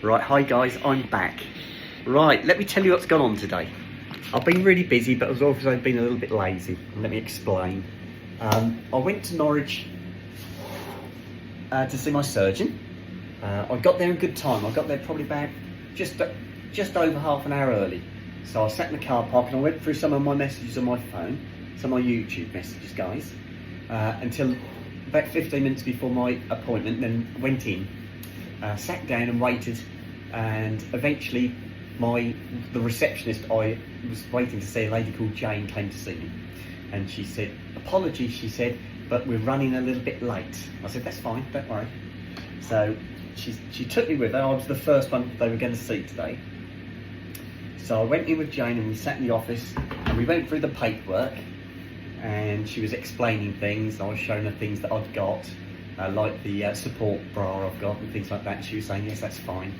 Right, hi guys, I'm back. Right, let me tell you what's gone on today. I've been really busy, but I've also been a little bit lazy. Let me explain. I went to Norwich to see my surgeon. I got there in good time. I got there probably about just over half an hour early. So I sat in the car park and I went through some of my messages on my phone, some of my YouTube messages, guys, until about 15 minutes before my appointment, then went in. Sat down and waited, and eventually the receptionist I was waiting to see, a lady called Jane, came to see me, and she said, apologies, she said, but we're running a little bit late. I said, that's fine, don't worry. So she took me with her. I was the first one they were going to see today. So I went in with Jane and we sat in the office and we went through the paperwork, and she was explaining things. I was showing her things that I'd got, like the support bra I've got and things like that. She was saying, yes, that's fine.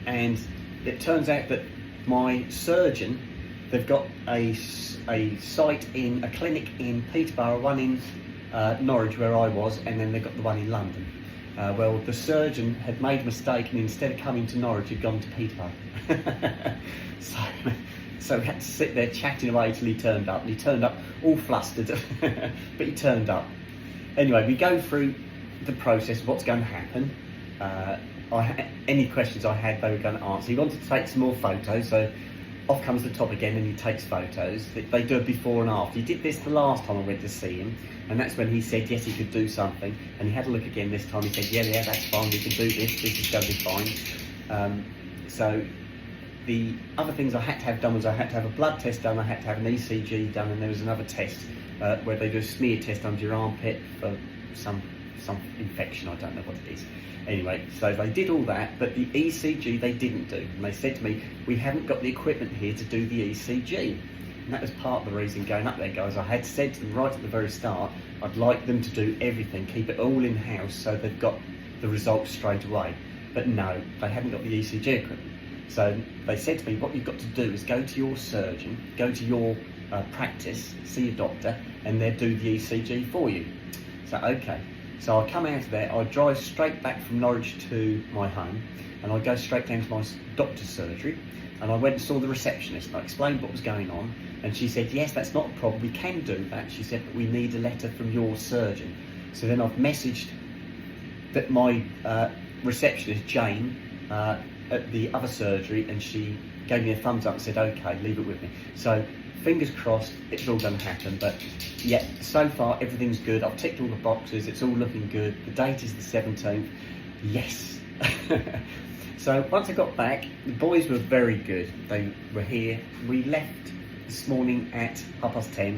And it turns out that my surgeon, they've got a site in, a clinic in Peterborough, one in Norwich where I was, and then they've got the one in London. Well, the surgeon had made a mistake, and instead of coming to Norwich, he'd gone to Peterborough. So we had to sit there chatting away till he turned up, and he turned up all flustered, but he turned up. Anyway, we go through the process of what's going to happen. Any questions I had, they were going to answer. He wanted to take some more photos, so off comes the top again and he takes photos. They do a before and after. He did this the last time I went to see him, and that's when he said yes, he could do something. And he had a look again this time. He said, yeah, that's fine, we can do this is going to be fine. So the other things I had to have done was I had to have a blood test done, I had to have an ECG done, and there was another test where they do a smear test under your armpit for some infection, I don't know what it is. Anyway, so they did all that, but the ECG they didn't do. And they said to me, we haven't got the equipment here to do the ECG. And that was part of the reason going up there, guys. I had said to them right at the very start, I'd like them to do everything, keep it all in-house so they've got the results straight away. But no, they haven't got the ECG equipment. So they said to me, what you've got to do is go to your surgeon, go to your practice, see your doctor, and they'll do the ECG for you. So, okay. So I come out of there, I drive straight back from Norwich to my home, and I go straight down to my doctor's surgery, and I went and saw the receptionist, and I explained what was going on, and she said, yes, that's not a problem, we can do that. She said, but we need a letter from your surgeon. So then I've messaged that my receptionist, Jane, at the other surgery, and she gave me a thumbs up and said, okay, leave it with me. So fingers crossed, it's all going to happen. But yeah, so far everything's good. I've ticked all the boxes, it's all looking good. The date is the 17th. Yes. So once I got back, the boys were very good. They were here. We left this morning at 10:30.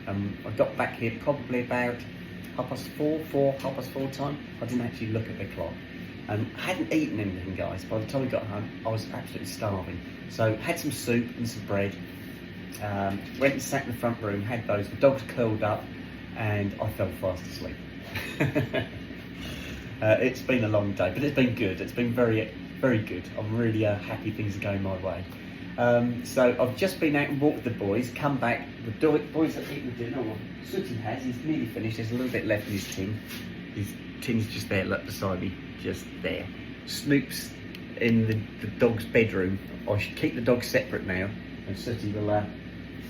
I got back here probably about 4:30 time. I didn't actually look at the clock. I hadn't eaten anything, guys. By the time we got home, I was absolutely starving. So had some soup and some bread. Went and sat in the front room, had those. The dogs curled up, and I fell fast asleep. It's been a long day, but it's been good. It's been very, very good. I'm really happy things are going my way. So I've just been out and walked the boys, come back. The boys have eaten dinner. Well, Sooty has. He's nearly finished. There's a little bit left in his tin. His tin's just there, look, beside me. Just there. Snoop's in the dog's bedroom. I should keep the dogs separate now, and Sooty will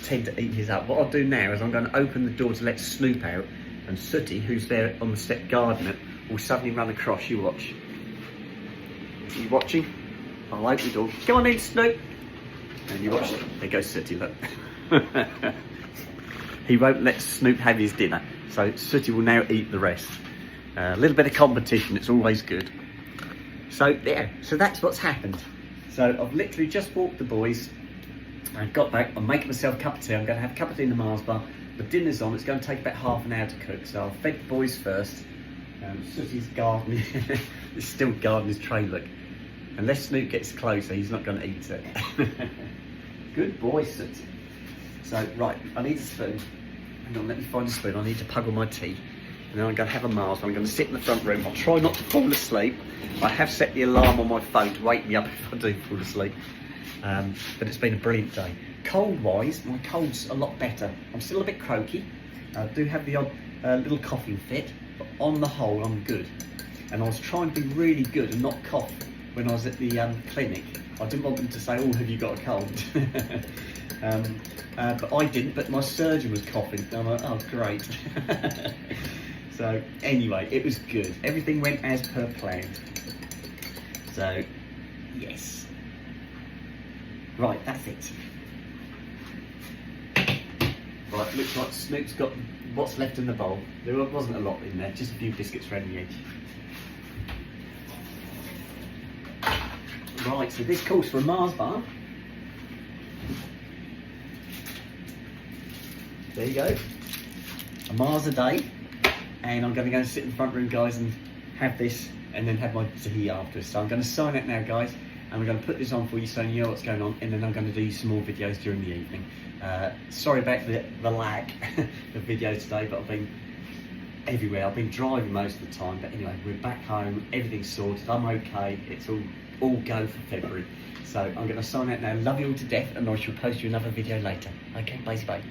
tend to eat his up. What I'll do now is I'm going to open the door to let Snoop out, and Sooty, who's there on the step guarding it, will suddenly run across. You watch. Are you watching? I'll open the door. Come on in, Snoop. And you watch. There goes Sooty, look. He won't let Snoop have his dinner, so Sooty will now eat the rest. A little bit of competition, it's always good. So yeah, so that's what's happened. So I've literally just walked the boys. I got back, I'm making myself a cup of tea. I'm going to have a cup of tea in the Mars bar. The dinner's on, it's going to take about half an hour to cook. So I'll fed the boys first. Sooty's gardening, he's still guarding his tray, look. Unless Snoop gets closer, he's not going to eat it. Good boy, Sooty. So, right, I need a spoon. Hang on, let me find a spoon. I need to puggle my tea. And then I'm going to have a Mars. I'm going to sit in the front room. I'll try not to fall asleep. I have set the alarm on my phone to wake me up if I do fall asleep. But it's been a brilliant day. Cold-wise, my cold's a lot better. I'm still a bit croaky. I do have the odd little coughing fit, but on the whole, I'm good. and I was trying to be really good and not cough when I was at the clinic. I didn't want them to say, "Oh, have you got a cold?" But I didn't, but my surgeon was coughing. And I'm like, oh, great. So anyway, it was good. Everything went as per plan. So, yes. Right, that's it. Right, looks like Snoop's got what's left in the bowl. There wasn't a lot in there, just a few biscuits around the edge. Right, so this calls for a Mars bar. There you go. A Mars a day. And I'm going to go and sit in the front room, guys, and have this, and then have my tea afterwards. So I'm going to sign out now, guys, and we're going to put this on for you so you know what's going on, and then I'm going to do some more videos during the evening. Sorry about the lack of videos today, but I've been everywhere. I've been driving most of the time, but anyway, we're back home, everything's sorted, I'm okay, it's all go for February. So I'm going to sign out now. Love you all to death, and I shall post you another video later. Okay, bye bye.